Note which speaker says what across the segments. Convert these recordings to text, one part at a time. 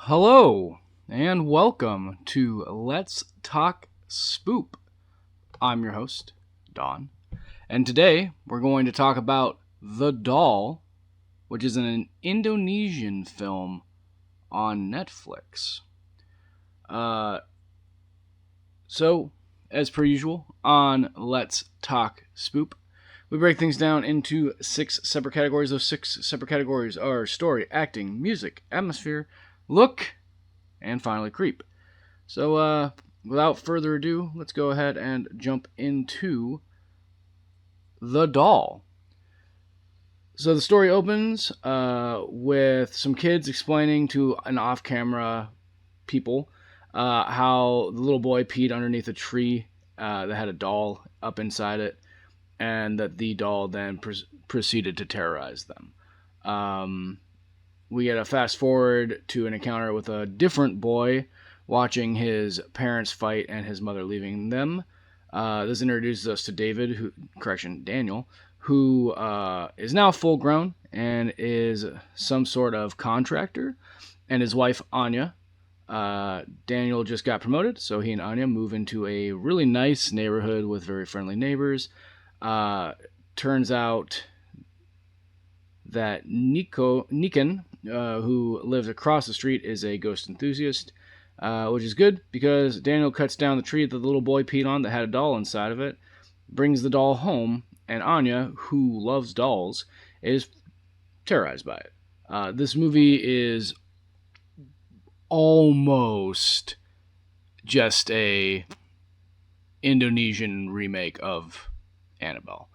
Speaker 1: Hello, and welcome to Let's Talk Spoop. I'm your host, Don, and today we're going to talk about The Doll, which is an Indonesian film on Netflix. So, as per usual, on Let's Talk Spoop, we break things down into six separate categories. Those six separate categories are story, acting, music, atmosphere, look, and finally creep. So, without further ado, let's go ahead and jump into The Doll. So the story opens with some kids explaining to an off-camera people how the little boy peed underneath a tree that had a doll up inside it, and that the doll then proceeded to terrorize them. We get a fast forward to an encounter with a different boy watching his parents fight and his mother leaving them. This introduces us to Daniel, who is now full grown and is some sort of contractor, and his wife Anya. Daniel just got promoted, so he and Anya move into a really nice neighborhood with very friendly neighbors. Turns out that Nikan, who lives across the street, is a ghost enthusiast, which is good because Daniel cuts down the tree that the little boy peed on that had a doll inside of it, brings the doll home, and Anya, who loves dolls, is terrorized by it. This movie is almost just a Indonesian remake of Annabelle,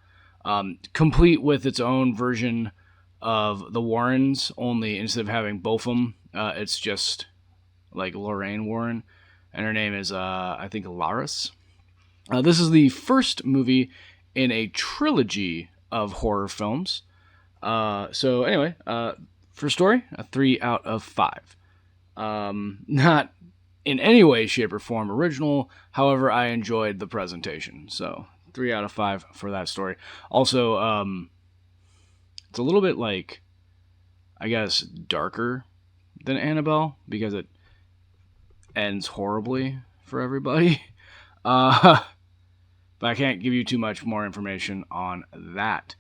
Speaker 1: complete with its own version of the Warrens, only instead of having both of them, it's just like Lorraine Warren, and her name is, I think, Laris. This is the first movie in a trilogy of horror films. So anyway, for story, a 3 out of 5. Not in any way, shape, or form original, however, I enjoyed the presentation, so 3 out of 5 for that story. Also, it's a little bit like, I guess, darker than Annabelle because it ends horribly for everybody. But I can't give you too much more information on that.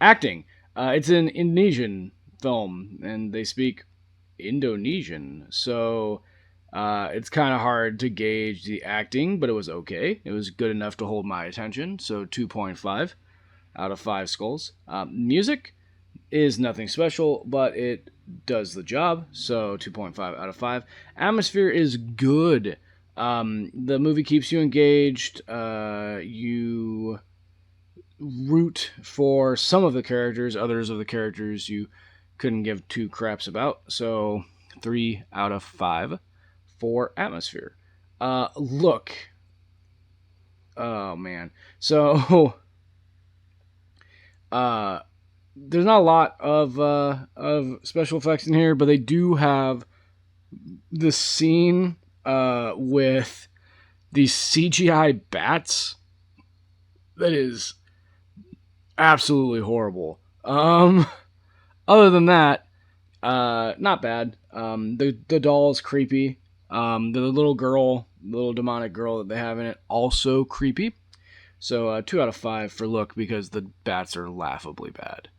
Speaker 1: Acting. It's an Indonesian film, and they speak Indonesian, so it's kind of hard to gauge the acting, but it was okay. It was good enough to hold my attention, so 2.5 out of 5 skulls. Music is nothing special, but it does the job, so 2.5 out of 5. Atmosphere is good. The movie keeps you engaged. You root for some of the characters, others of the characters you couldn't give two craps about, so 3 out of 5 for atmosphere. Look. Oh, man. So, there's not a lot of special effects in here, but they do have the scene with these CGI bats that is absolutely horrible. Other than that, not bad. The doll is creepy. The little demonic girl that they have in it, also creepy. So 2 out of 5 for look because the bats are laughably bad.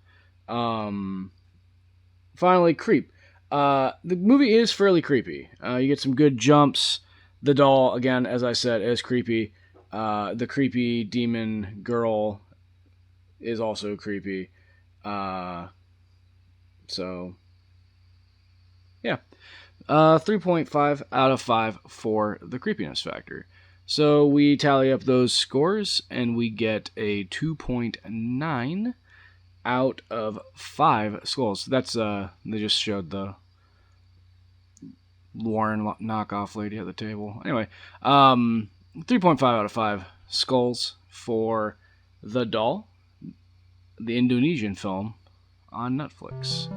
Speaker 1: Finally, creep. The movie is fairly creepy. You get some good jumps. The doll, again, as I said, is creepy. The creepy demon girl is also creepy. So, yeah. 3.5 out of 5 for the creepiness factor. So we tally up those scores, and we get a 2.9 out of 5 skulls. That's, they just showed the Warren knockoff lady at the table. Anyway, 3.5 out of 5 skulls for The Doll, the Indonesian film on Netflix.